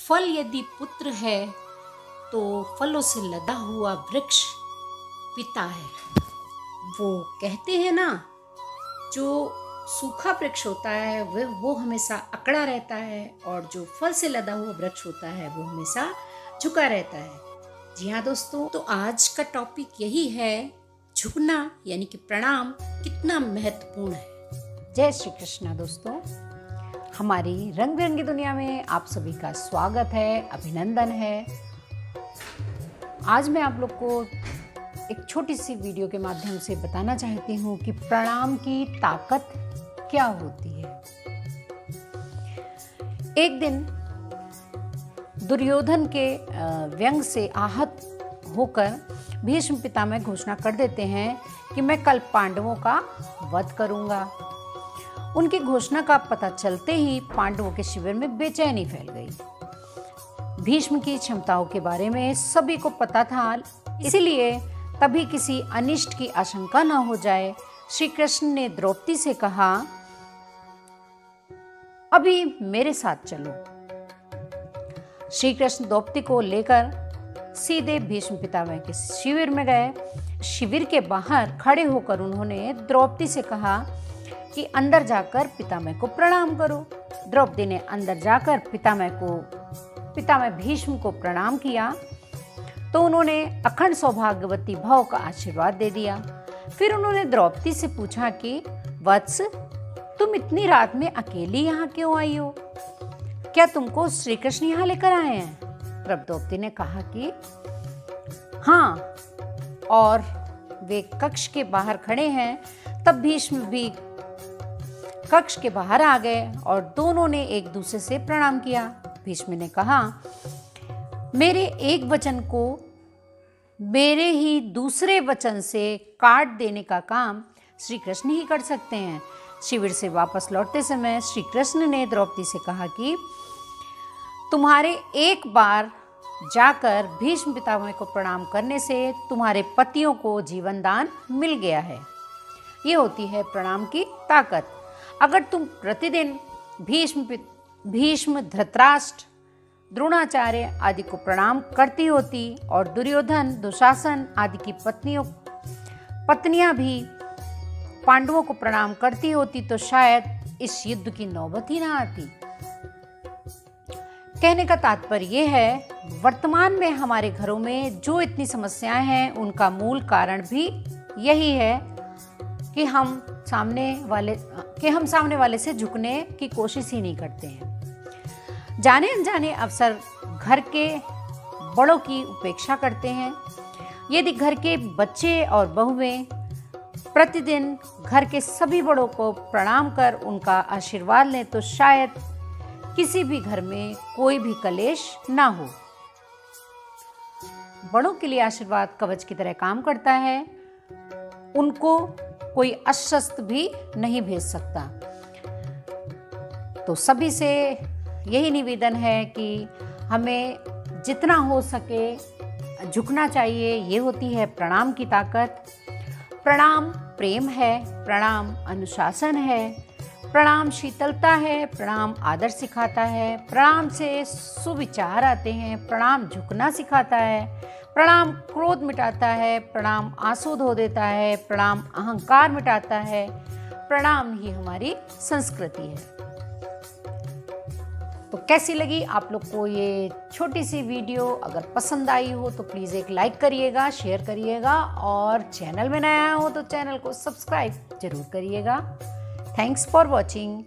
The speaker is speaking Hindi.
फल यदि पुत्र है तो फलों से लदा हुआ वृक्ष पिता है। वो कहते हैं ना, जो सूखा वृक्ष होता है वो हमेशा अकड़ा रहता है और जो फल से लदा हुआ वृक्ष होता है वो हमेशा झुका रहता है। जी हाँ दोस्तों, तो आज का टॉपिक यही है, झुकना यानी कि प्रणाम कितना महत्वपूर्ण है। जय श्री कृष्णा दोस्तों, हमारी रंग बिरंगी दुनिया में आप सभी का स्वागत है, अभिनंदन है। आज मैं आप लोग को एक छोटी सी वीडियो के माध्यम से बताना चाहती हूँ कि प्रणाम की ताकत क्या होती है। एक दिन दुर्योधन के व्यंग से आहत होकर भीष्म पितामह घोषणा कर देते हैं कि मैं कल पांडवों का वध करूंगा। उनकी घोषणा का पता चलते ही पांडवों के शिविर में बेचैनी फैल गई। भीष्म की क्षमताओं के बारे में सभी को पता था, इसलिए तभी किसी अनिष्ट की आशंका न हो जाए, श्री कृष्ण ने द्रौपदी से कहा, अभी मेरे साथ चलो। श्री कृष्ण द्रौपदी को लेकर सीधे भीष्म पितामह के शिविर में गए। शिविर के बाहर खड़े होकर उन्होंने द्रौपदी से कहा कि अंदर जाकर पितामह को प्रणाम करो। द्रौपदी ने अंदर जाकर पितामह भीष्म को प्रणाम किया तो उन्होंने अखंड सौभाग्यवती भव का आशीर्वाद दे दिया। फिर उन्होंने द्रौपदी से पूछा कि वत्स, तुम इतनी रात में अकेली यहाँ क्यों आई हो? क्या तुमको श्री कृष्ण यहाँ लेकर आए हैं? तब द्रौपदी ने कहा कि हाँ, और वे कक्ष के बाहर खड़े हैं। तब भीष्म भी कक्ष के बाहर आ गए और दोनों ने एक दूसरे से प्रणाम किया। भीष्म ने कहा, मेरे एक वचन को मेरे ही दूसरे वचन से काट देने का काम श्री कृष्ण ही कर सकते हैं। शिविर से वापस लौटते समय श्री कृष्ण ने द्रौपदी से कहा कि तुम्हारे एक बार जाकर भीष्म पितामह को प्रणाम करने से तुम्हारे पतियों को जीवन दान मिल गया है। ये होती है प्रणाम की ताकत। अगर तुम प्रतिदिन भीष्म, धृतराष्ट्र, द्रोणाचार्य आदि को प्रणाम करती होती और दुर्योधन, दुशासन आदि की पत्नियां भी पांडवों को प्रणाम करती होती तो शायद इस युद्ध की नौबत ही ना आती। कहने का तात्पर्य यह है, वर्तमान में हमारे घरों में जो इतनी समस्याएं हैं उनका मूल कारण भी यही है कि हम सामने वाले से झुकने की कोशिश ही नहीं करते हैं। जाने अनजाने अवसर घर के बड़ों की उपेक्षा करते हैं। यदि घर के बच्चे और बहुएं प्रतिदिन घर के सभी बड़ों को प्रणाम कर उनका आशीर्वाद लें तो शायद किसी भी घर में कोई भी कलेश ना हो। बड़ों के लिए आशीर्वाद कवच की तरह काम करता है। उनको कोई अशस्त्र भी नहीं भेज सकता। तो सभी से यही निवेदन है कि हमें जितना हो सके झुकना चाहिए। ये होती है प्रणाम की ताकत। प्रणाम प्रेम है, प्रणाम अनुशासन है, प्रणाम शीतलता है, प्रणाम आदर सिखाता है, प्रणाम से सुविचार आते हैं, प्रणाम झुकना सिखाता है, प्रणाम क्रोध मिटाता है, प्रणाम आंसू धो देता है, प्रणाम अहंकार मिटाता है। प्रणाम ही हमारी संस्कृति है। तो कैसी लगी आप लोग को ये छोटी सी वीडियो? अगर पसंद आई हो तो प्लीज़ एक लाइक करिएगा, शेयर करिएगा और चैनल में नया हो तो चैनल को सब्सक्राइब जरूर करिएगा। Thanks for watching.